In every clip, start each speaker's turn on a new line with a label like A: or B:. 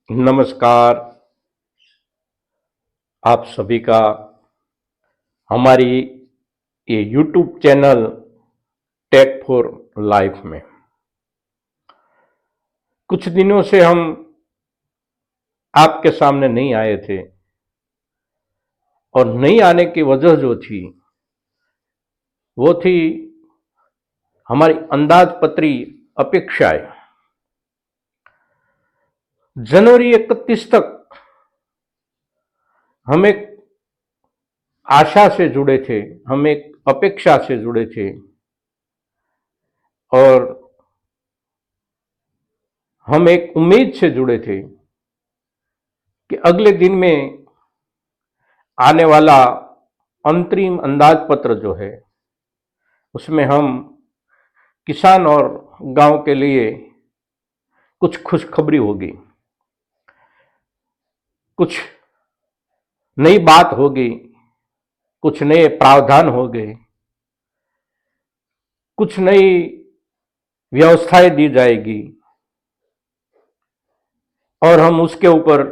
A: नमस्कार। आप सभी का हमारी ये YouTube channel Tech for Life में कुछ दिनों से हम आपके सामने नहीं आए थे और नहीं आने की वजह जो थी वो थी हमारी अंदाजपत्री अपेक्षाएं। जनवरी 31 तक हम एक आशा से जुड़े थे, हम एक अपेक्षा से जुड़े थे और हम एक उम्मीद से जुड़े थे कि अगले दिन में आने वाला अंतरिम अंदाजपत्र जो है उसमें हम किसान और गांव के लिए कुछ खुशखबरी होगी, कुछ नई बात होगी, कुछ नए प्रावधान होंगे, कुछ नई व्यवस्थाएं दी जाएगी और हम उसके ऊपर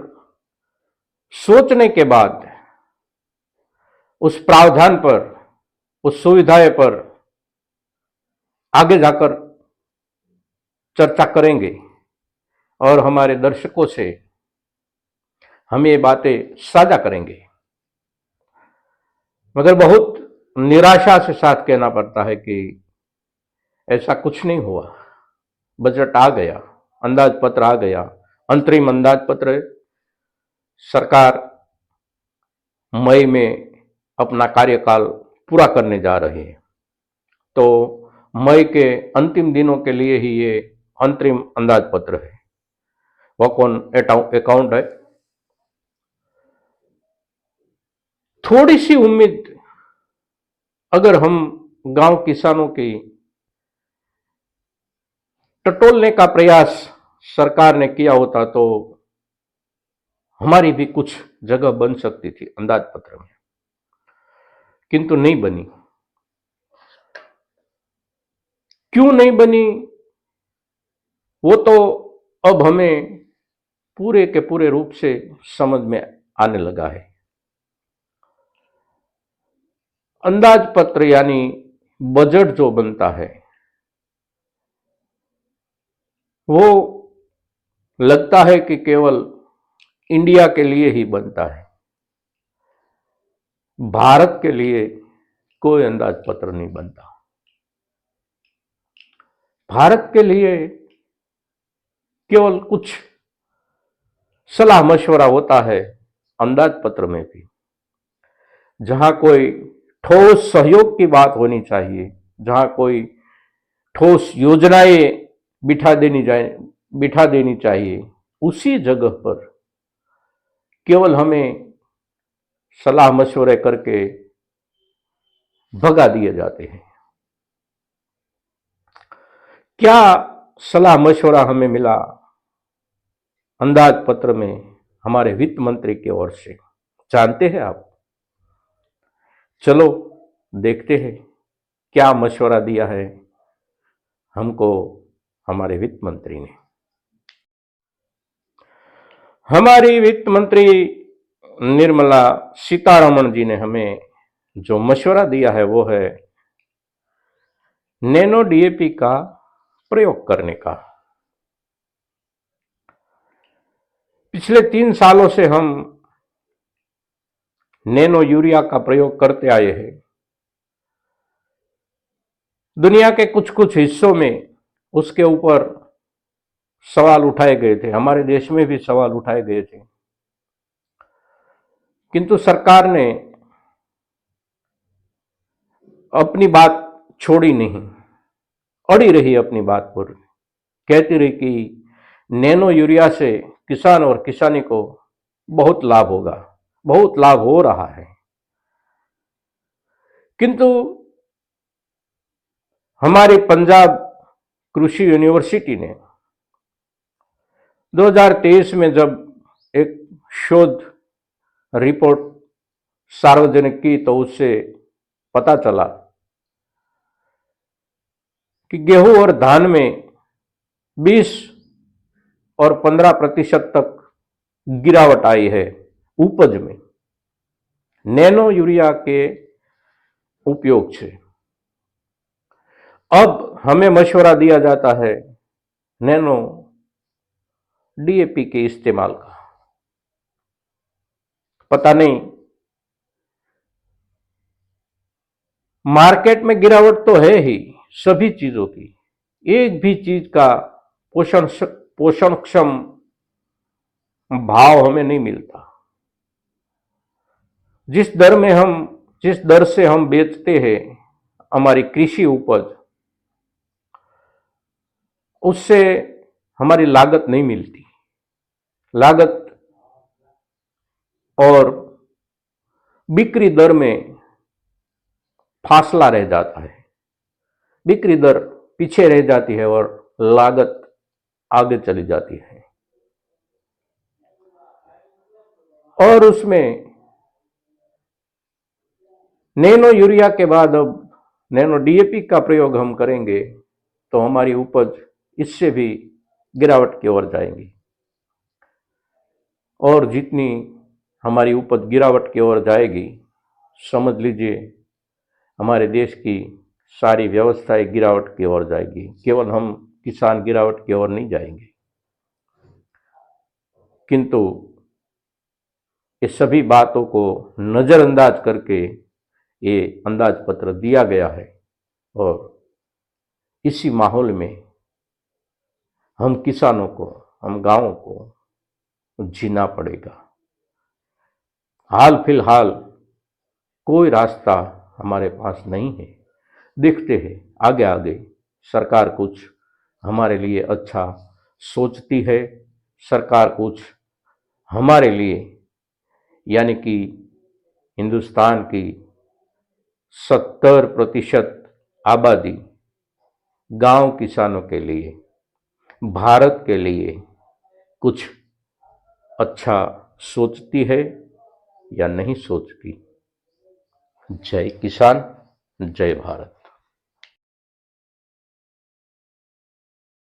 A: सोचने के बाद उस प्रावधान पर, उस सुविधाएं पर आगे जाकर चर्चा करेंगे और हमारे दर्शकों से हम ये बातें साझा करेंगे। मगर बहुत निराशा से साथ कहना पड़ता है कि ऐसा कुछ नहीं हुआ। बजट आ गया, अंदाजपत्र आ गया, अंतरिम अंदाजपत्र सरकार मई में अपना कार्यकाल पूरा करने जा रही है, तो मई के अंतिम दिनों के लिए ही ये अंतरिम अंदाजपत्र है, वर्क ऑन अकाउंट है। थोड़ी सी उम्मीद अगर हम गांव किसानों की टटोलने का प्रयास सरकार ने किया होता तो हमारी भी कुछ जगह बन सकती थी अंदाजपत्र में, किंतु नहीं बनी। क्यों नहीं बनी वो तो अब हमें पूरे के पूरे रूप से समझ में आने लगा है। अंदाजपत्र यानी बजट जो बनता है वो लगता है कि केवल इंडिया के लिए ही बनता है, भारत के लिए कोई अंदाजपत्र नहीं बनता। भारत के लिए केवल कुछ सलाह मशवरा होता है अंदाजपत्र में भी, जहां कोई ठोस सहयोग की बात होनी चाहिए, जहां कोई ठोस योजनाएं बिठा देनी चाहिए, उसी जगह पर केवल हमें सलाह मशवरे करके भगा दिए जाते हैं। क्या सलाह मशवरा हमें मिला अंदाजपत्र में हमारे वित्त मंत्री की ओर से, जानते हैं आप? चलो देखते हैं क्या मशवरा दिया है हमको हमारे वित्त मंत्री ने। हमारी वित्त मंत्री निर्मला सीतारमण जी ने हमें जो मशवरा दिया है वो है नैनो डीएपी का प्रयोग करने का। पिछले 3 सालों से हम नैनो यूरिया का प्रयोग करते आए हैं। दुनिया के कुछ कुछ हिस्सों में उसके ऊपर सवाल उठाए गए थे, हमारे देश में भी सवाल उठाए गए थे, किंतु सरकार ने अपनी बात छोड़ी नहीं, अड़ी रही अपनी बात पर, कहती रही कि नैनो यूरिया से किसान और किसानी को बहुत लाभ होगा, बहुत लाभ हो रहा है। किंतु हमारी पंजाब कृषि यूनिवर्सिटी ने 2023 में जब एक शोध रिपोर्ट सार्वजनिक की तो उससे पता चला कि गेहूं और धान में 20 और 15% तक गिरावट आई है उपज में नैनो यूरिया के उपयोग से। अब हमें मशवरा दिया जाता है नैनो डीएपी के इस्तेमाल का। पता नहीं, मार्केट में गिरावट तो है ही सभी चीजों की, एक भी चीज का पोषणक्षम भाव हमें नहीं मिलता। जिस दर से हम बेचते हैं हमारी कृषि उपज, उससे हमारी लागत नहीं मिलती। लागत और बिक्री दर में फासला रह जाता है, बिक्री दर पीछे रह जाती है और लागत आगे चली जाती है। और उसमें नैनो यूरिया के बाद अब नैनो डीएपी का प्रयोग हम करेंगे तो हमारी उपज इससे भी गिरावट की ओर जाएगी। और जितनी हमारी उपज गिरावट की ओर जाएगी, समझ लीजिए हमारे देश की सारी व्यवस्थाएं गिरावट की ओर जाएगी। केवल हम किसान गिरावट की ओर नहीं जाएंगे, किंतु ये सभी बातों को नजरअंदाज करके ये अंदाज पत्र दिया गया है। और इसी माहौल में हम किसानों को, हम गांवों को जीना पड़ेगा। हाल फिलहाल कोई रास्ता हमारे पास नहीं है। देखते हैं आगे आगे सरकार कुछ हमारे लिए अच्छा सोचती है। सरकार कुछ हमारे लिए, यानी कि हिंदुस्तान की 70% आबादी गांव किसानों के लिए, भारत के लिए कुछ अच्छा सोचती है या नहीं सोचती। जय किसान, जय भारत।